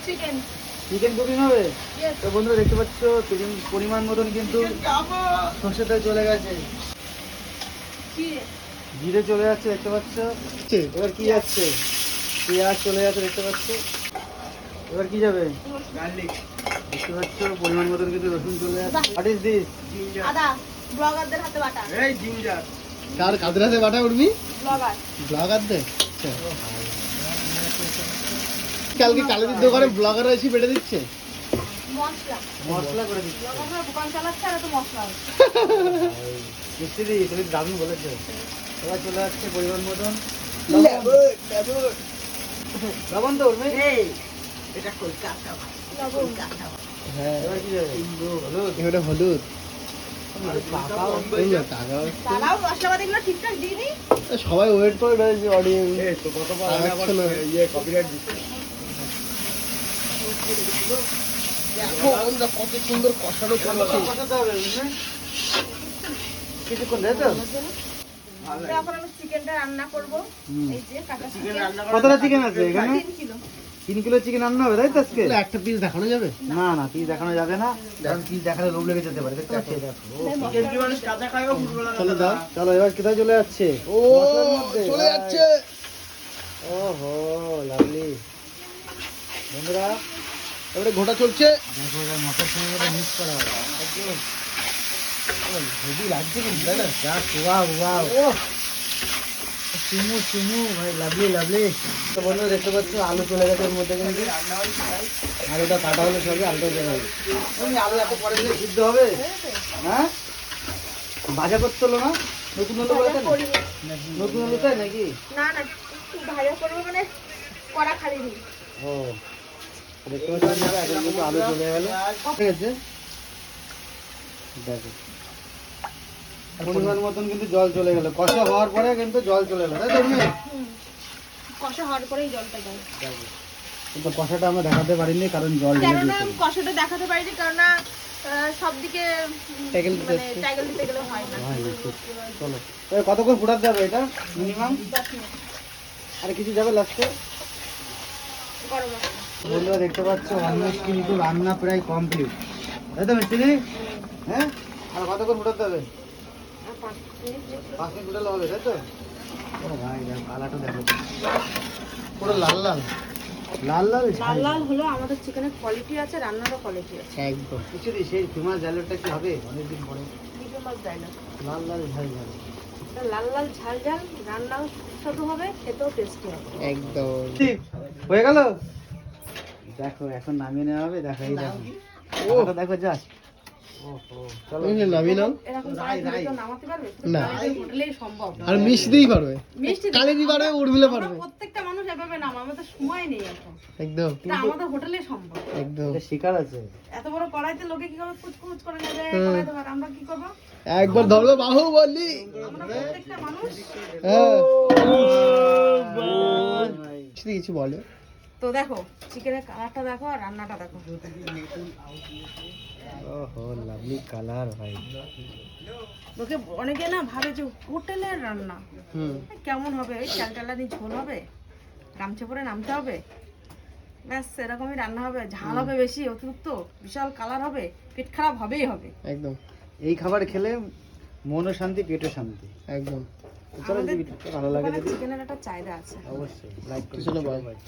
Chicken chicken cooking হবে। তো বন্ধুরা দেখতে পাচ্ছ পরিমাণ মতন কিন্তু সর্ষের তেল চলে গেছে, জিরে চলে যাচ্ছে দেখতে পাচ্ছ। এবার কি যাচ্ছে? পেঁয়াজ চলে যাচ্ছে দেখতে পাচ্ছ। এবার কি যাবে? গার্লিক দেখতে পাচ্ছ। পরিমাণ মতন কিন্তু রসুন চলে যাচ্ছে। What is this? আদা ব্লগারদের হাতে বাটা। এই জিঞ্জার কাদের হাতে বাটা উঠবি? ব্লগার ব্লগারদের। কালের দোকানে ব্লগাররা এসে বেটে দিচ্ছে মশলা করে দিচ্ছি। ব্লগাররা দোকান চালাচ্ছে আর এত মশলা মিষ্টি দি তুমি দারুণ বলেছো। এবার চলে যাচ্ছে পরিমাণ মতন লবণ। তো উঠবে এটা কলকাতা। হ্যাঁ, এবার কি যাবে? হলুদ। এটা হলুদ। তারাও মশলাপাতিগুলো ঠিকঠাক দিইনি। সবাই ওয়েট করে রয়েছে অডিয়েন্স। কত সুন্দর কষানো চলছে। কষাতে হবে বুঝলে? কিছুক্ষণ তাই তো? এখন আমি চিকেনটা রান্না করব। এই যে কাঁচা চিকেন। কতটা চিকেন আছে এখানে? 3 কিলো। 3 কিলো চিকেন রান্না হবে তাই তো আজকে? একটা পিস দেখানো যাবে? না না পিস দেখানো যাবে না, কারণ পিস দেখালে লোভ লেগে যেতে পারে। দেখতে পাচ্ছি চলো দাও। চলো এবার কোথায় চলে যাচ্ছে? ও চলে যাচ্ছে। ওহো লাভলি। বন্ধুরা এবারে ঘোটা চলছে। দেখো এবার মশলার সঙ্গে করে মিক্স করা হবে। হেভি লাগছে কিন্তু তাই না? ওয়াও ওয়াও চুমু চুমু ভাই, লাভলি লাভলি। তো বন্ধুরা দেখতে পাচ্ছ আলু চলে গেছে এর মধ্যে, কিন্তু আলুটা কাটা হলে সবই আলুটা চলে যাবে। আলু এত পরে দিলে সিদ্ধ হবে? হ্যাঁ ভাজা করতে হলো না? নতুন আলু বলেছে না? নতুন আলু তাই নাকি? না না একটু ভাজা করব মানে কড়া খালি দিই। ও দেখতে পাচ্ছ এখন কিন্তু আলু চলে গেল। ঠিক আছে দেখো পরিমাণ মতন কিন্তু জল চলে গেল। কষা হওয়ার পরে কিন্তু জল চলে গেল তাই তো? কষা হওয়ার পরেই জলটা দাও। কিন্তু কষাটা আমরা দেখাতে পারিনি কারণ জল কারণ আমি কষাটা দেখাতে পারিনি কারণ সবদিকে ট্যাগেল দিতে মানে ট্যাগেল দিতে গেলে হয় না। চলো তবে কতক্ষণ ফুটাতে যাবে এটা মিনিমাম? 10 মিনিট আর কিছু যাবে লাস্টে? গরম মশলা। বন্ধুরা দেখতে পাচ্ছ অলমোস্ট কিন্তু রান্না প্রায় কমপ্লিট তাই তো মিষ্টি? হ্যাঁ আর কতক্ষণ ফুটাতে হবে? আর 5 মিনিট 5 মিনিট ফুটালে হবে তাই তো? ও ভাই দেখো কালারটা দেখো পুরো লাল লাল লাল লাল লাল লাল হলো আমাদের চিকেনের কোয়ালিটি আছে, রান্নারও কোয়ালিটি আছে। একদম। কিছু দিই সেই ফেমাস ডায়লগটা কি হবে অনেকদিন পরে? চিকেন মাছ দেয় না। লাল লাল ঝাল ঝাল। লাল লাল ঝাল ঝাল রান্নাও সুস্বাদু হবে, খেতেও টেস্টি হবে। একদম হয়ে গেল। দেখো এখন নামিয়ে নেওয়া হবে। দেখো এই দেখো ওটা দেখো জাস্ট। ওহো চলো নামিয়ে নাও। এরকম তাড়াতাড়ি কেউ নামাতে পারবে? না। হোটেলেই সম্ভব। আর মিষ্টিই পারবে, মিষ্টি কালিদি পারবে, উর্মিলা আমরা পারবে। প্রত্যেকটা মানুষ এভাবে নাম, আমাদের সময় নেই এখন। একদম এটা আমাদের হোটেলে সম্ভব। একদম। এটা শিকার আছে। এত বড় কড়াইতে লোকে কি করে কুচকুচ করে নেবে কড়াইতে ভাত, আমরা কি করব? একবার ধরবে বাহু বলি। আমরা প্রত্যেকটা মানুষ। হ্যাঁ কিছু বলে। তো দেখো চিকেনের কালারটা দেখো আর রান্নাটা দেখো। ওহো লাভলি কালার ভাই। লোকে অনেকে না ভাবে যে হোটেলের রান্না হুম কেমন হবে, ওই চালটালানি ঝোল হবে, গামছা পরে নামতে হবে, ব্যাস এরকমই রান্না হবে, ঝাল হবে বেশি অতিরিক্ত, বিশাল কালার হবে, পেট খারাপ হবেই হবে। একদম এই খাবার খেলে মনও শান্তি পেটও শান্তি একদম। চলো যদি ভালো লাগে যদি চিকেনের একটা চাহিদা আছে। অবশ্যই লাইক চলো করো bye।